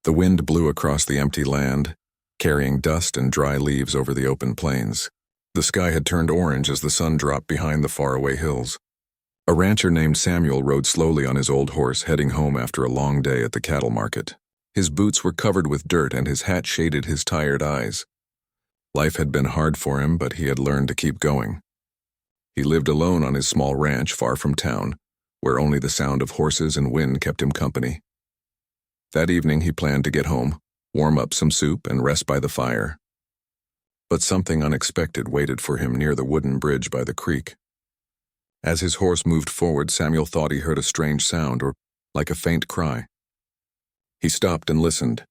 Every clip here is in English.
The wind blew across the empty land, carrying dust and dry leaves over the open plains. The sky had turned orange as the sun dropped behind the faraway hills. A rancher named Samuel rode slowly on his old horse, heading home after a long day at the cattle market. His boots were covered with dirt and his hat shaded his tired eyes. Life had been hard for him, but he had learned to keep going. He lived alone on his small ranch far from town, where only the sound of horses and wind kept him company. That evening he planned to get home, warm up some soup, and rest by the fire. But something unexpected waited for him near the wooden bridge by the creek. As his horse moved forward, Samuel thought he heard a strange sound, or like a faint cry. He stopped and listened.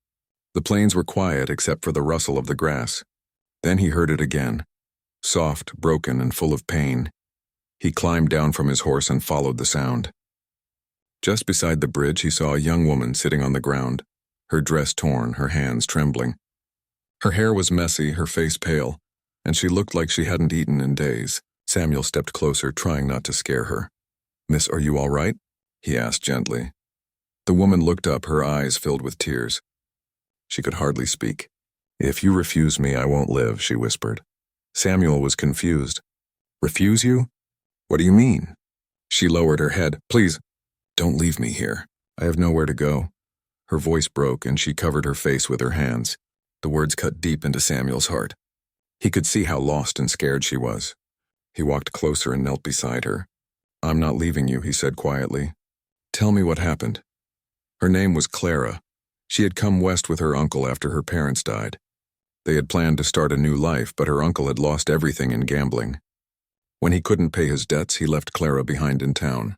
The plains were quiet except for the rustle of the grass. Then he heard it again, soft, broken, and full of pain. He climbed down from his horse and followed the sound. Just beside the bridge, he saw a young woman sitting on the ground, her dress torn, her hands trembling. Her hair was messy, her face pale, and she looked like she hadn't eaten in days. Samuel stepped closer, trying not to scare her. "Miss, are you all right?" he asked gently. The woman looked up, her eyes filled with tears. She could hardly speak. "If you refuse me, I won't live," she whispered. Samuel was confused. "Refuse you? What do you mean?" She lowered her head. "Please, don't leave me here. I have nowhere to go." Her voice broke and she covered her face with her hands. The words cut deep into Samuel's heart. He could see how lost and scared she was. He walked closer and knelt beside her. "I'm not leaving you," he said quietly. "Tell me what happened." Her name was Clara. She had come west with her uncle after her parents died. They had planned to start a new life, but her uncle had lost everything in gambling. When he couldn't pay his debts, he left Clara behind in town.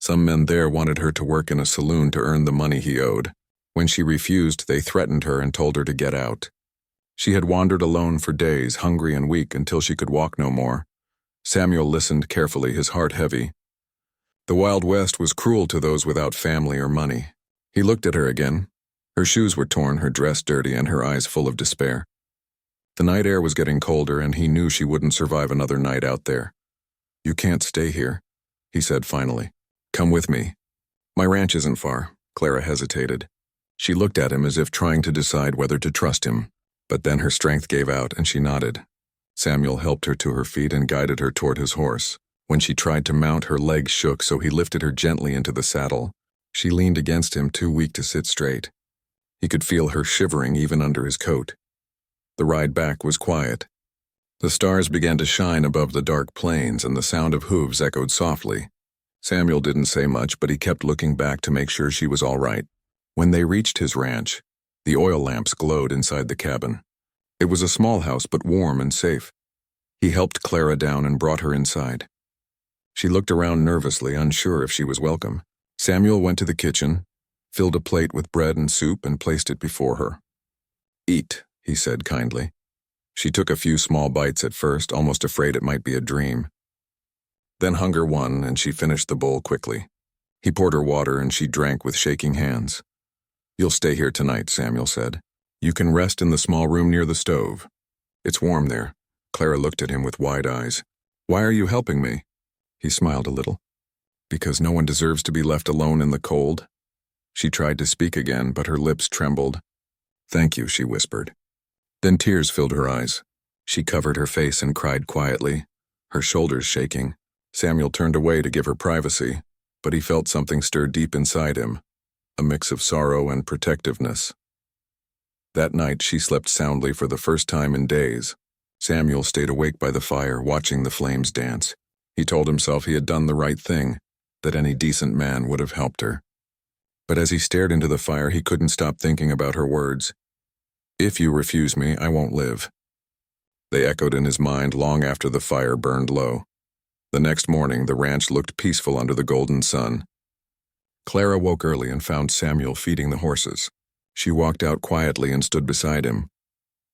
Some men there wanted her to work in a saloon to earn the money he owed. When she refused, they threatened her and told her to get out. She had wandered alone for days, hungry and weak, until she could walk no more. Samuel listened carefully, his heart heavy. The Wild West was cruel to those without family or money. He looked at her again. Her shoes were torn, her dress dirty, and her eyes full of despair. The night air was getting colder, and he knew she wouldn't survive another night out there. "You can't stay here," he said finally. "Come with me." "My ranch isn't far." Clara hesitated. She looked at him as if trying to decide whether to trust him, but then her strength gave out and she nodded. Samuel helped her to her feet and guided her toward his horse. When she tried to mount, her legs shook, so he lifted her gently into the saddle. She leaned against him, too weak to sit straight. He could feel her shivering even under his coat. The ride back was quiet. The stars began to shine above the dark plains, and the sound of hooves echoed softly. Samuel didn't say much, but he kept looking back to make sure she was all right. When they reached his ranch, the oil lamps glowed inside the cabin. It was a small house, but warm and safe. He helped Clara down and brought her inside. She looked around nervously, unsure if she was welcome. Samuel went to the kitchen, filled a plate with bread and soup, and placed it before her. "Eat," he said kindly. She took a few small bites at first, almost afraid it might be a dream. Then hunger won, and she finished the bowl quickly. He poured her water, and she drank with shaking hands. "You'll stay here tonight," Samuel said. "You can rest in the small room near the stove. It's warm there." Clara looked at him with wide eyes. "Why are you helping me?" He smiled a little. "Because no one deserves to be left alone in the cold." She tried to speak again, but her lips trembled. "Thank you," she whispered. Then tears filled her eyes. She covered her face and cried quietly, her shoulders shaking. Samuel turned away to give her privacy, but he felt something stir deep inside him, a mix of sorrow and protectiveness. That night she slept soundly for the first time in days. Samuel stayed awake by the fire, watching the flames dance. He told himself he had done the right thing, that any decent man would have helped her. But as he stared into the fire, he couldn't stop thinking about her words. "If you refuse me, I won't live." They echoed in his mind long after the fire burned low. The next morning, the ranch looked peaceful under the golden sun. Clara woke early and found Samuel feeding the horses. She walked out quietly and stood beside him.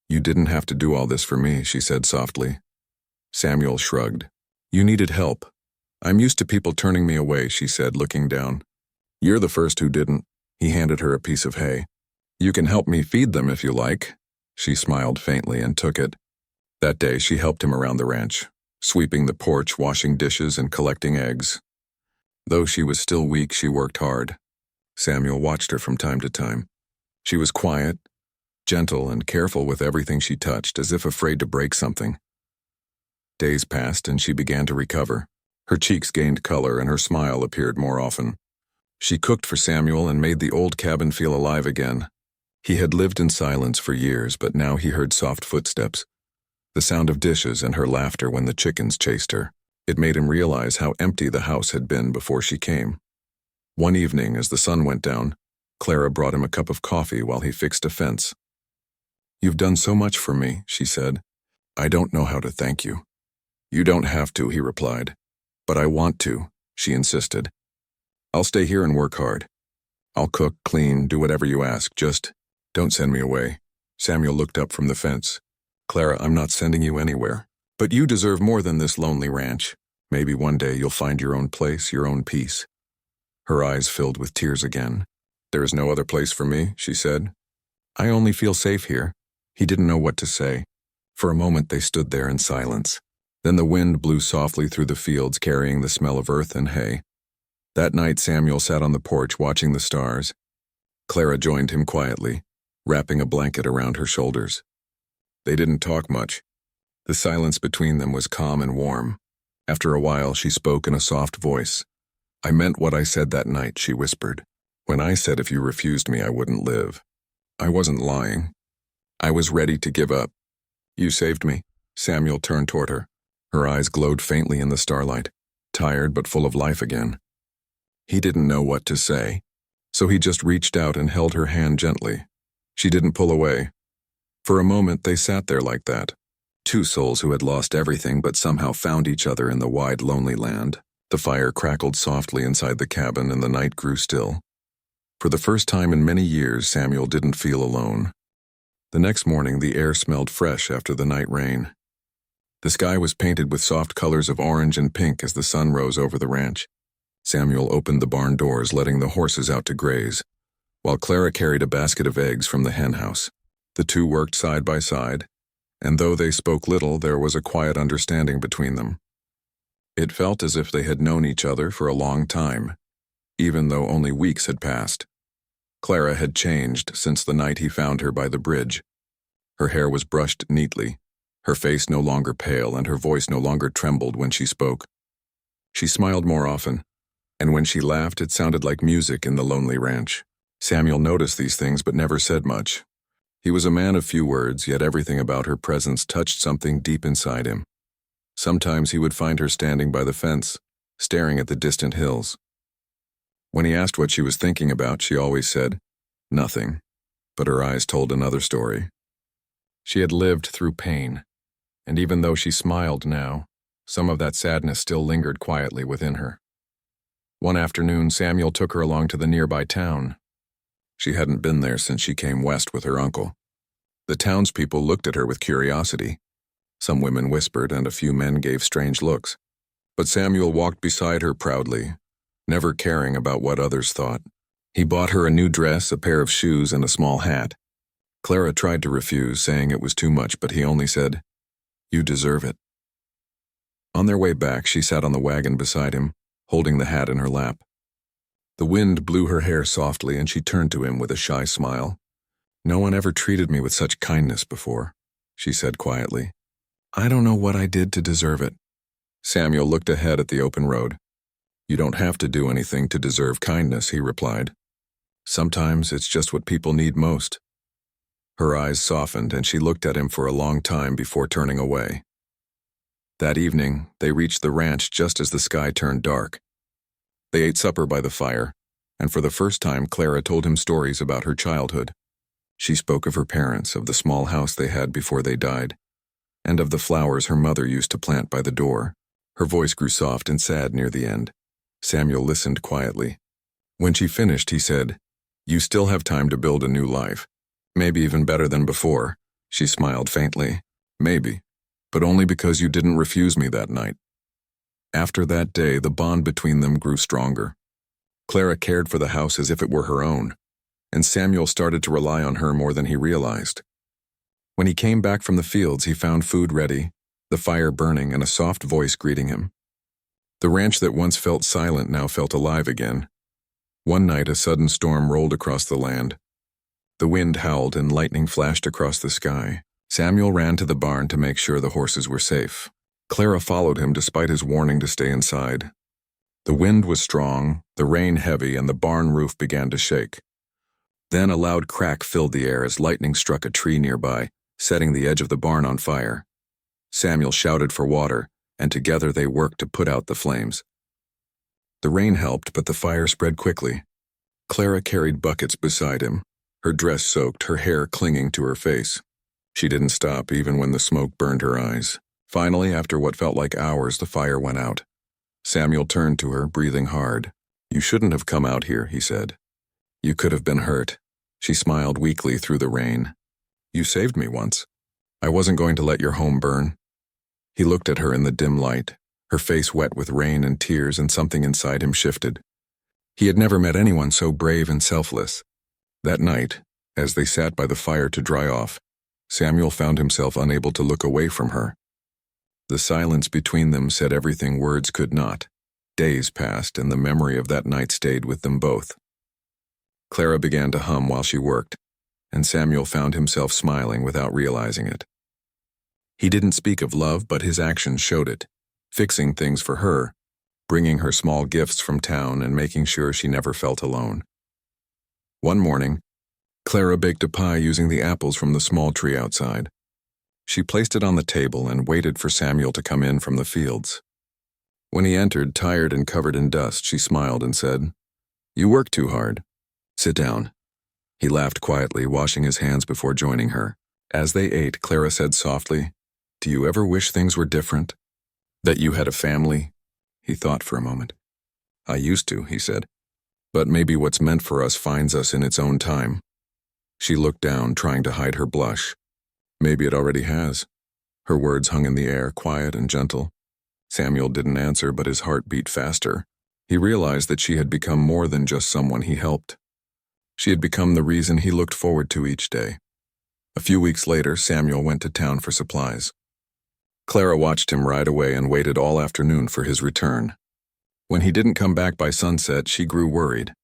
"You didn't have to do all this for me," she said softly. Samuel shrugged. "You needed help. I'm used to people turning me away," she said, looking down. "You're the first who didn't." He handed her a piece of hay. "You can help me feed them if you like." She smiled faintly and took it. That day she helped him around the ranch, sweeping the porch, washing dishes, and collecting eggs. Though she was still weak, she worked hard. Samuel watched her from time to time. She was quiet, gentle, and careful with everything she touched, as if afraid to break something. Days passed and she began to recover. Her cheeks gained color and her smile appeared more often. She cooked for Samuel and made the old cabin feel alive again. He had lived in silence for years, but now he heard soft footsteps, the sound of dishes and her laughter when the chickens chased her. It made him realize how empty the house had been before she came. One evening, as the sun went down, Clara brought him a cup of coffee while he fixed a fence. "You've done so much for me," she said. "I don't know how to thank you." "You don't have to," he replied. "But I want to," she insisted. "I'll stay here and work hard. I'll cook, clean, do whatever you ask. Just don't send me away." Samuel looked up from the fence. "Clara, I'm not sending you anywhere. But you deserve more than this lonely ranch. Maybe one day you'll find your own place, your own peace." Her eyes filled with tears again. "There is no other place for me," she said. "I only feel safe here." He didn't know what to say. For a moment they stood there in silence. Then the wind blew softly through the fields, carrying the smell of earth and hay. That night Samuel sat on the porch watching the stars. Clara joined him quietly, wrapping a blanket around her shoulders. They didn't talk much. The silence between them was calm and warm. After a while, she spoke in a soft voice. "I meant what I said that night," she whispered. "When I said if you refused me, I wouldn't live. I wasn't lying. I was ready to give up. You saved me." Samuel turned toward her. Her eyes glowed faintly in the starlight, tired but full of life again. He didn't know what to say, so he just reached out and held her hand gently. She didn't pull away. For a moment, they sat there like that. Two souls who had lost everything but somehow found each other in the wide, lonely land. The fire crackled softly inside the cabin and the night grew still. For the first time in many years, Samuel didn't feel alone. The next morning, the air smelled fresh after the night rain. The sky was painted with soft colors of orange and pink as the sun rose over the ranch. Samuel opened the barn doors, letting the horses out to graze, while Clara carried a basket of eggs from the hen house. The two worked side by side, and though they spoke little, there was a quiet understanding between them. It felt as if they had known each other for a long time, even though only weeks had passed. Clara had changed since the night he found her by the bridge. Her hair was brushed neatly, her face no longer pale, and her voice no longer trembled when she spoke. She smiled more often, and when she laughed, it sounded like music in the lonely ranch. Samuel noticed these things but never said much. He was a man of few words, yet everything about her presence touched something deep inside him. Sometimes he would find her standing by the fence, staring at the distant hills. When he asked what she was thinking about, she always said, "Nothing," but her eyes told another story. She had lived through pain, and even though she smiled now, some of that sadness still lingered quietly within her. One afternoon, Samuel took her along to the nearby town. She hadn't been there since she came west with her uncle. The townspeople looked at her with curiosity. Some women whispered and a few men gave strange looks. But Samuel walked beside her proudly, never caring about what others thought. He bought her a new dress, a pair of shoes, and a small hat. Clara tried to refuse, saying it was too much, but he only said, "You deserve it." On their way back, she sat on the wagon beside him, holding the hat in her lap. The wind blew her hair softly, and she turned to him with a shy smile. "No one ever treated me with such kindness before," she said quietly. "I don't know what I did to deserve it." Samuel looked ahead at the open road. "You don't have to do anything to deserve kindness," he replied. "Sometimes it's just what people need most." Her eyes softened, and she looked at him for a long time before turning away. That evening, they reached the ranch just as the sky turned dark. They ate supper by the fire, and for the first time Clara told him stories about her childhood. She spoke of her parents, of the small house they had before they died, and of the flowers her mother used to plant by the door. Her voice grew soft and sad near the end. Samuel listened quietly. When she finished, he said, "You still have time to build a new life. Maybe even better than before." She smiled faintly. "Maybe, but only because you didn't refuse me that night." After that day, the bond between them grew stronger. Clara cared for the house as if it were her own, and Samuel started to rely on her more than he realized. When he came back from the fields, he found food ready, the fire burning, and a soft voice greeting him. The ranch that once felt silent now felt alive again. One night, a sudden storm rolled across the land. The wind howled and lightning flashed across the sky. Samuel ran to the barn to make sure the horses were safe. Clara followed him despite his warning to stay inside. The wind was strong, the rain heavy, and the barn roof began to shake. Then a loud crack filled the air as lightning struck a tree nearby, setting the edge of the barn on fire. Samuel shouted for water, and together they worked to put out the flames. The rain helped, but the fire spread quickly. Clara carried buckets beside him, her dress soaked, her hair clinging to her face. She didn't stop even when the smoke burned her eyes. Finally, after what felt like hours, the fire went out. Samuel turned to her, breathing hard. "You shouldn't have come out here," he said. "You could have been hurt." She smiled weakly through the rain. "You saved me once. I wasn't going to let your home burn." He looked at her in the dim light, her face wet with rain and tears, and something inside him shifted. He had never met anyone so brave and selfless. That night, as they sat by the fire to dry off, Samuel found himself unable to look away from her. The silence between them said everything words could not. Days passed, and the memory of that night stayed with them both. Clara began to hum while she worked, and Samuel found himself smiling without realizing it. He didn't speak of love, but his actions showed it, fixing things for her, bringing her small gifts from town and making sure she never felt alone. One morning, Clara baked a pie using the apples from the small tree outside. She placed it on the table and waited for Samuel to come in from the fields. When he entered, tired and covered in dust, she smiled and said, "You work too hard. Sit down." He laughed quietly, washing his hands before joining her. As they ate, Clara said softly, "Do you ever wish things were different? That you had a family?" He thought for a moment. "I used to," he said. "But maybe what's meant for us finds us in its own time." She looked down, trying to hide her blush. "Maybe it already has." Her words hung in the air, quiet and gentle. Samuel didn't answer, but his heart beat faster. He realized that she had become more than just someone he helped. She had become the reason he looked forward to each day. A few weeks later, Samuel went to town for supplies. Clara watched him ride away and waited all afternoon for his return. When he didn't come back by sunset, she grew worried.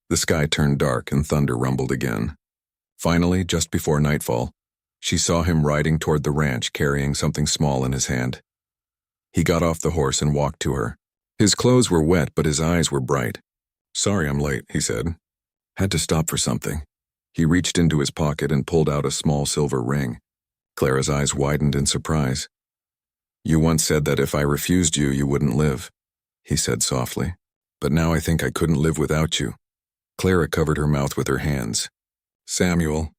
The sky turned dark and thunder rumbled again. Finally, just before nightfall, she saw him riding toward the ranch carrying something small in his hand. He got off the horse and walked to her. His clothes were wet, but his eyes were bright. "Sorry I'm late," he said. "Had to stop for something." He reached into his pocket and pulled out a small silver ring. Clara's eyes widened in surprise. "You once said that if I refused you, you wouldn't live," he said softly. "But now I think I couldn't live without you." Clara covered her mouth with her hands. "Samuel."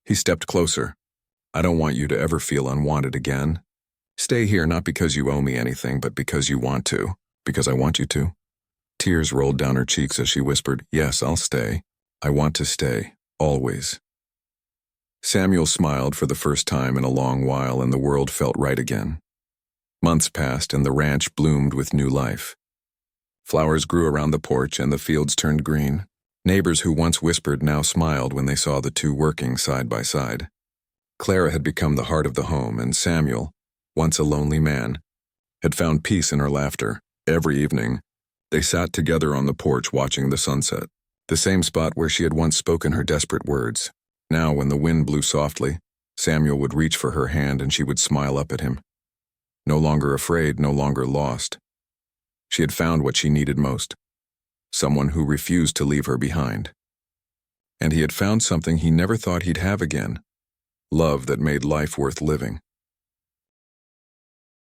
He stepped closer. "I don't want you to ever feel unwanted again. Stay here not because you owe me anything, but because you want to, because I want you to." Tears rolled down her cheeks as she whispered, "Yes, I'll stay. I want to stay, always." Samuel smiled for the first time in a long while, and the world felt right again. Months passed, and the ranch bloomed with new life. Flowers grew around the porch, and the fields turned green. Neighbors who once whispered now smiled when they saw the two working side by side. Clara had become the heart of the home, and Samuel, once a lonely man, had found peace in her laughter. Every evening, they sat together on the porch watching the sunset, the same spot where she had once spoken her desperate words. Now, when the wind blew softly, Samuel would reach for her hand and she would smile up at him. No longer afraid, no longer lost. She had found what she needed most. Someone who refused to leave her behind. And he had found something he never thought he'd have again. Love that made life worth living.